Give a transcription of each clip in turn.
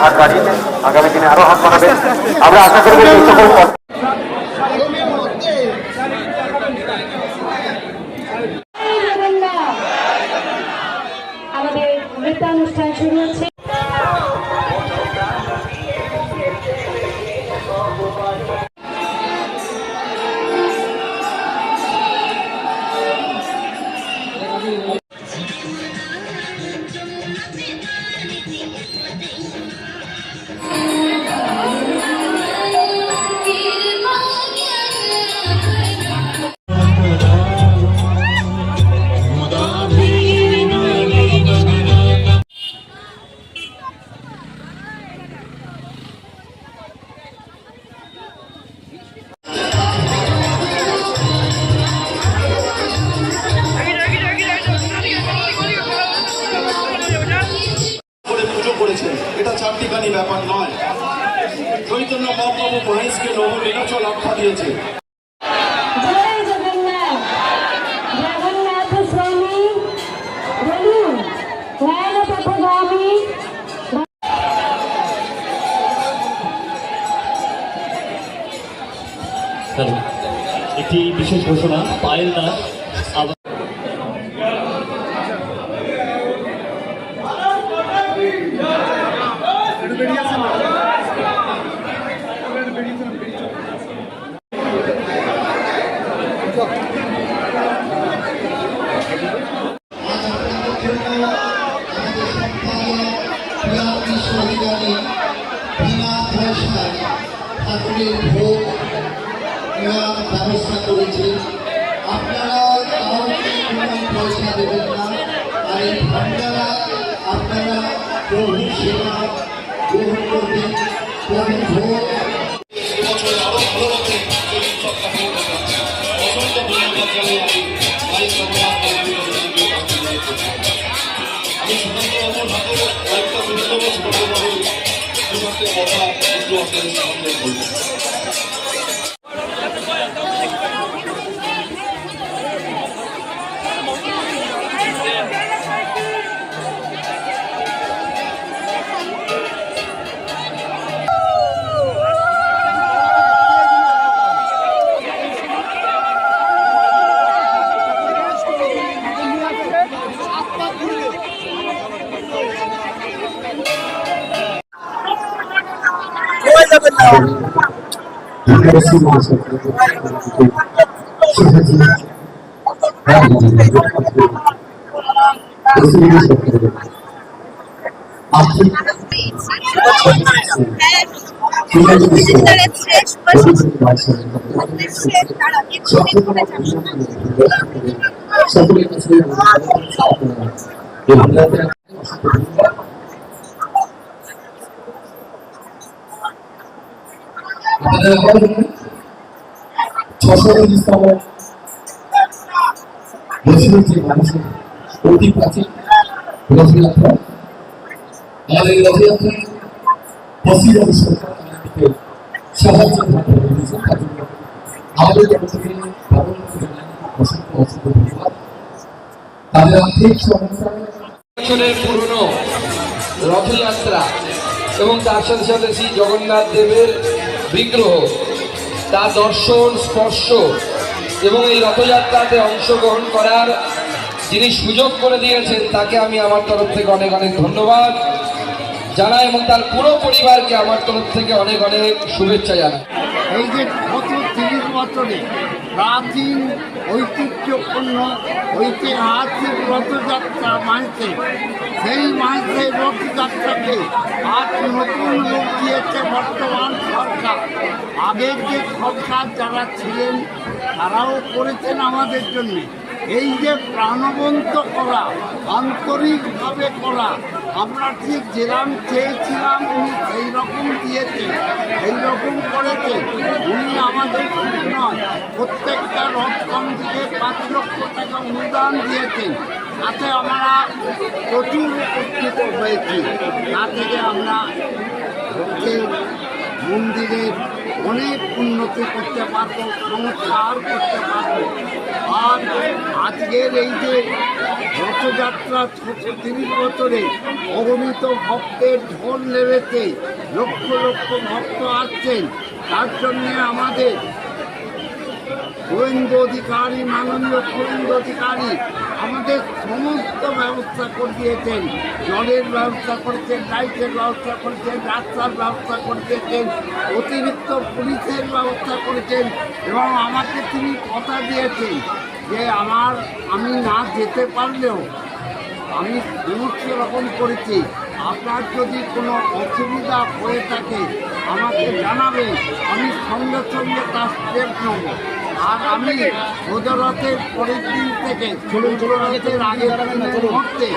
হাত বাড়িয়ে আগামী দিনে আরো হাত বাড়াবে। আমরা আশা করব এই সকল আমাদের নৃত্যানুষ্ঠান শুরু হচ্ছে। এটা চারটিখানি ব্যাপার নয়। চৈতন্য মহাপ্রভু মহেশকে নব নীলাচল আখ্যা দিয়েছে। একটি বিশেষ ঘোষণা, পায়েল নাচ ব্যবস্থা করেছে। আপনারা পয়সা দেবেন না, আর এই ভান্ডারা আপনারা প্রভু সেবা গ্রহণ করবেন। প্রভু ভোগ এবছর আরো ভালোভাবে অসংখ্য ধন্যবাদ জানাই। আমি সুকান্ত বাবুর হাতে কয়েকটা সুন্দর সুকান্তবাবুর দুটো কথা একটু আপনাদের সামনে বলবো। মানুষের অতি প্রাচীন রথযাত্রা, আমাদের রথযাত্রায় পশ্চিমবঙ্গ সরকার আমাদেরকে সাহায্য দিয়েছেন। তার জন্য আমাদের তরফ থেকে অসংখ্য অসংখ্য ধন্যবাদ। তাদের আর্থিক সহায়তা বছরের পুরনো রথযাত্রা এবং তার সাথে সাথে শ্রী জগন্নাথ দেবের বিগ্রহ, তার দর্শন স্পর্শ এবং এই রথযাত্রাতে অংশগ্রহণ করার যিনি সুযোগ করে দিয়েছেন তাকে আমি আমার তরফ থেকে অনেক অনেক ধন্যবাদ জানাই এবং তার পুরো পরিবারকে আমার তরফ থেকে অনেক অনেক শুভেচ্ছা জানাই। এই যে গত 30 বছরে প্রাচীন ঐতিহ্যপূর্ণ ঐতিহাসিক রথযাত্রা মানছে, সেই মানছে রথযাত্রাকে আজ নতুন রূপ দিয়েছে বর্তমান সরকার। আগের যে সরকার যারা ছিলেন তারাও করেছেন আমাদের জন্য। এই যে প্রাণবন্ত করা, আন্তরিকভাবে করা, আমরা ঠিক যেরকম চেয়েছিলাম উনি সেই রকম দিয়েছেন, সেই রকম করেছেন। উনি আমাদের শুধু নয়, প্রত্যেকটা রথ কমিটিকে 5 লক্ষ টাকা অনুদান দিয়েছেন। তাতে আমরা প্রচুর উপকৃত হয়েছি। তা থেকে আমরা মন্দিরের অনেক উন্নতি করতে পারবো, সংস্কার করতে পারবো। আর আজকের এই যে রথযাত্রা 30 বছরে অগণিত ভক্তের ঢল নেমেছে, লক্ষ লক্ষ ভক্ত আসছেন, তার জন্যে আমাদের গোয়েন্দা অধিকারী, মাননীয় গোয়েন্দা অধিকারী আমাদের সমস্ত ব্যবস্থা করে দিয়েছেন। জলের ব্যবস্থা করেছেন, লাইটের ব্যবস্থা করেছেন, রাস্তার ব্যবস্থা করে দিয়েছেন, অতিরিক্ত পুলিশের ব্যবস্থা করেছেন এবং আমাকে তিনি কথা দিয়েছেন যে আমি না যেতে পারলেও আমি সমস্ত রকম করেছি, আপনার যদি কোনো অসুবিধা হয়ে থাকে আমাকে জানাবেন, আমি সঙ্গে সঙ্গে তার স্টেপ নেব। আর আমি রথের পরের দিন থেকে রথের আগের দিনের মধ্যে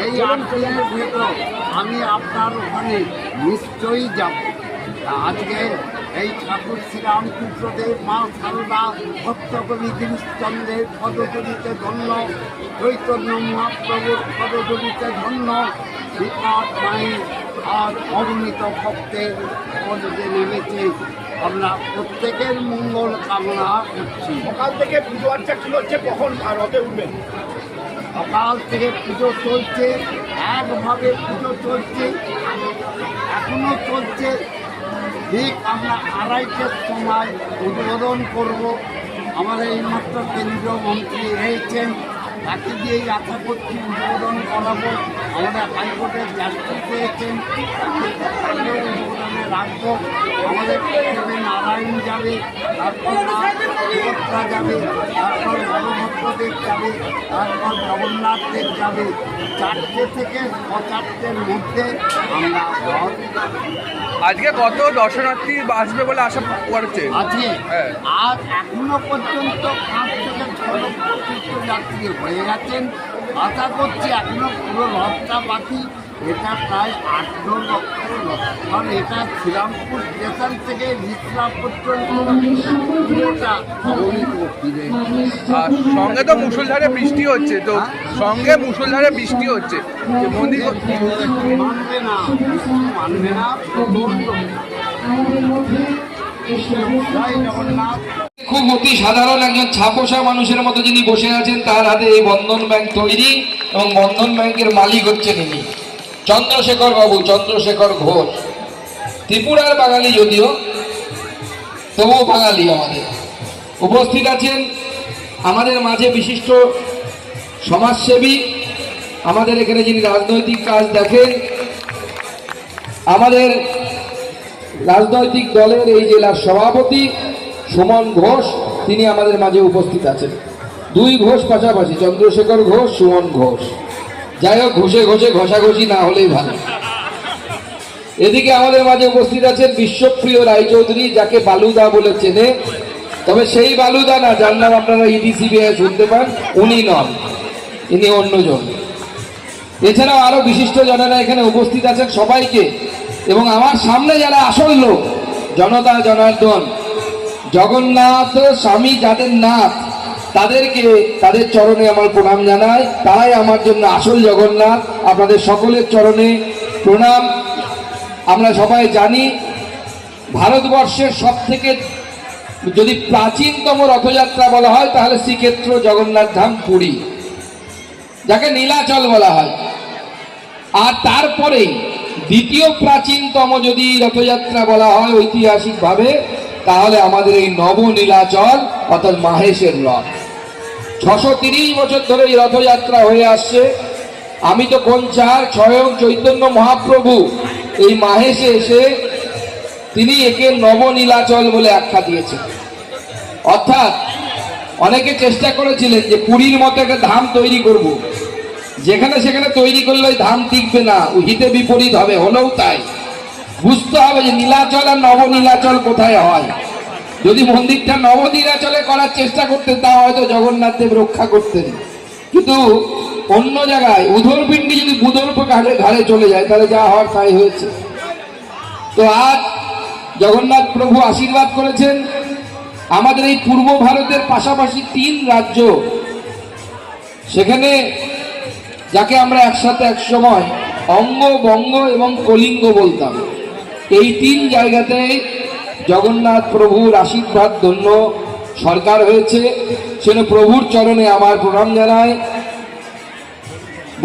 এই 8 দিনের ভেতর আমি আপনার ওখানে নিশ্চয়ই যাব। আজকে এই ঠাকুর শ্রীরামকৃষ্ণদেব, মা সারদা, ভক্তকবি গিরিশচন্দ্রের পদজলিতে ধন্য, চৈতন্য মহাপ্রভুর পদজলিতে ধন্য, শ্রীপাদ মায়ের আর অগণিত ভক্তের পদে নেমেছে। আমরা প্রত্যেকের মঙ্গল কামনা করছি। সকাল থেকে পুজো আর্চা কি হচ্ছে, কখন রথে উঠবেন? সকাল থেকে পুজো চলছে, একভাবে পুজো চলছে, এখনো চলছে। ঠিক আমরা 2:30টার সময় উদ্বোধন করব। আমাদের এইমাত্র কেন্দ্রীয় মন্ত্রী এসেছেন, তাকে দিয়েই আশা করছি উদ্বোধন করাবো। আমাদের হাইকোর্টের জাস্টিস এসেছেন, তাকে উদ্বোধনে রাখবো। আমাদের প্রথমে নারায়ণ যাবে, তারপর সুভদ্রা যাবে, তারপর বলভদ্রদেব যাবে, তারপর জগন্নাথ দেব যাবে। 4টে থেকে 4:30-এর মধ্যে আমরা আজকে কত দর্শনার্থী আসবে বলে আশা করছে? আছে আর এখনো পর্যন্ত 5 থেকে 6 লক্ষ তীর্থযাত্রী হয়ে গেছেন। আশা করছি এখনো পুরো রথটা বাকি, এটা প্রায় 8-9 লক্ষ লোক। কারণ এটা শ্রীরামপুর স্টেশন থেকে রিসরা পর্যন্ত পুরোটা অগণিত ফিরে। সঙ্গে তো মুষলধারে বৃষ্টি হচ্ছে, তো সঙ্গে মুষলধারে বৃষ্টি হচ্ছে, যে মন্দির মানবে না, মানবে না। জয় জগন্নাথ। খুব অতি সাধারণ একজন ছাপোষা মানুষের মতো যিনি বসে আছেন, তার হাতে এই বন্ধন ব্যাংক তৈরি এবং বন্ধন ব্যাংকের মালিক হচ্ছেন ইনি চন্দ্রশেখর বাবু, চন্দ্রশেখর ঘোষ। ত্রিপুরার বাঙালি যদিও, তবুও বাঙালি। আমাদের উপস্থিত আছেন আমাদের মাঝে বিশিষ্ট সমাজসেবী, আমাদের এখানে যিনি রাজনৈতিক কাজ দেখেন, আমাদের রাজনৈতিক দলের এই জেলার সভাপতি সুমন ঘোষ, তিনি আমাদের মাঝে উপস্থিত আছেন। 2 ঘোষ পাশাপাশি, চন্দ্রশেখর ঘোষ, সুমন ঘোষ। যাই হোক, ঘষে ঘষে ঘষাঘষি না হলেই ভালো। এদিকে আমাদের মাঝে উপস্থিত আছেন বিশ্বপ্রিয় রায়চৌধুরী, যাকে বালুদা বলে চেনে, তবে সেই বালুদা না যার নাম আপনারা ইডিসিবিআই শুনতে পান, উনি নন, ইনি অন্যজন। এছাড়াও আরো বিশিষ্ট জনেরা এখানে উপস্থিত আছেন। সবাইকে এবং আমার সামনে যারা আসল লোক, জনতা জনার্দন, জগন্নাথ স্বামী যাদের নাথ, তাদেরকে তাদের চরণে আমার প্রণাম জানাই। তারাই আমার জন্য আসল জগন্নাথ। আপনাদের সকলের চরণে প্রণাম। আমরা সবাই জানি ভারতবর্ষের সবথেকে যদি প্রাচীনতম রথযাত্রা বলা হয় তাহলে শ্রীক্ষেত্র জগন্নাথ ধাম পুরী, যাকে নীলাচল বলা হয়। আর তারপরেই দ্বিতীয় প্রাচীনতম যদি রথযাত্রা বলা হয় ঐতিহাসিকভাবে, তাহলে আমাদের এই নবনীলাচল অর্থাৎ মাহেশের রথ। 630 বছর ধরে এই রথযাত্রা হয়ে আসছে। আমি তো কোন চার, স্বয়ং চৈতন্য মহাপ্রভু এই মাহেশে এসে তিনি একে নবনীলাচল বলে আখ্যা দিয়েছেন। অর্থাৎ অনেকে চেষ্টা করেছিলেন যে পুরীর মতো একটা ধাম তৈরি করব, যেখানে সেখানে তৈরি করলে ওই ধাম টিকবে না, হিতে বিপরীত হবে। হলেও তাই বুঝতে হবে যে নীলাচল আর নবনীলাচল কোথায় হয়। যদি মন্দিরটা নবনীলাচলে করার চেষ্টা করতেন তা হয়তো জগন্নাথ দেব রক্ষা করতেন, কিন্তু অন্য জায়গায় উধরপিণ্ডি যদি বুধর্প ঘাড়ে চলে যায় তাহলে যা হওয়ার তাই হয়েছে। তো আজ জগন্নাথ প্রভু আশীর্বাদ করেছেন আমাদের এই পূর্ব ভারতের পাশাপাশি 3 রাজ্য, সেখানে যাকে আমরা একসাথে এক সময় অঙ্গ, বঙ্গ এবং কলিঙ্গ বলতাম, এই 3 জায়গাতে জগন্নাথ প্রভুর আশীর্বাদ ধন্য সরকার হয়েছে, সেন প্রভুর চরণে আমার প্রণাম জানাই।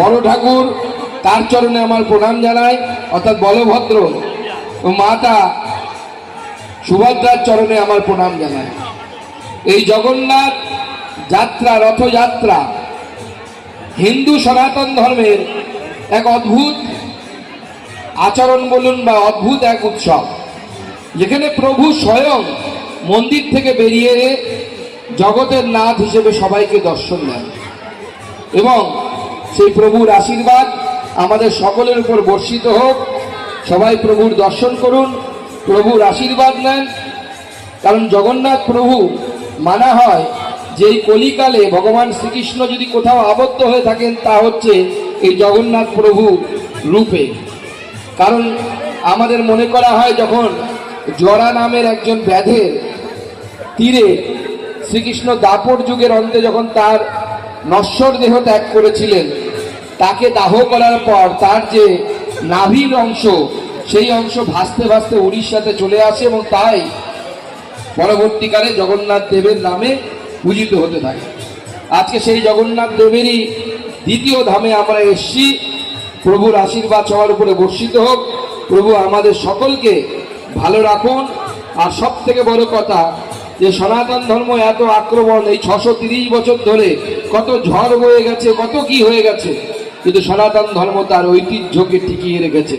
বড় ঠাকুর তার চরণে আমার প্রণাম জানাই, অর্থাৎ বলভদ্র ও মাতা সুভদ্রার চরণে আমার প্রণাম জানাই। এই জগন্নাথ যাত্রা, রথযাত্রা হিন্দু সনাতন ধর্মের এক অদ্ভুত আচরণ বলুন বা অদ্ভুত এক উৎসব, যেখানে প্রভু স্বয়ং মন্দির থেকে বেরিয়ে জগতের নাথ হিসেবে সবাইকে দর্শন দেন এবং সেই প্রভুর আশীর্বাদ আমাদের সকলের উপর বর্ষিত হোক। সবাই প্রভুর দর্শন করুন, প্রভুর আশীর্বাদ নেন। কারণ জগন্নাথ প্রভু মানা হয় যে এই কলিকালে ভগবান শ্রীকৃষ্ণ যদি কোথাও আবদ্ধ হয়ে থাকেন তা হচ্ছে এই জগন্নাথ প্রভু রূপে। কারণ আমাদের মনে করা হয় যখন জরা নামের একজন ব্যাধের তীরে শ্রীকৃষ্ণ দাপর যুগের অন্তে যখন তার নশ্বর দেহ ত্যাগ করেছিলেন, তাকে দাহ করার পর তার যে নাভির অংশ, সেই অংশ ভাসতে ভাসতে উড়িষ্যাতে চলে আসে এবং তাই পরবর্তীকালে জগন্নাথ দেবের নামে পূজিত হতে থাকে। আজকে সেই জগন্নাথ দেবেরই দ্বিতীয় ধামে আমরা এসছি। প্রভুর আশীর্বাদ সবার উপরে বর্ষিত হোক। প্রভু আমাদের সকলকে ভালো রাখুন। আর সব থেকে বড় কথা যে সনাতন ধর্ম এত আক্রমণ, এই 630 বছর ধরে কত ঝড় বয়ে গেছে, কত কি হয়ে গেছে, কিন্তু সনাতন ধর্ম তার ঐতিহ্যকে টিকিয়ে রেখেছে।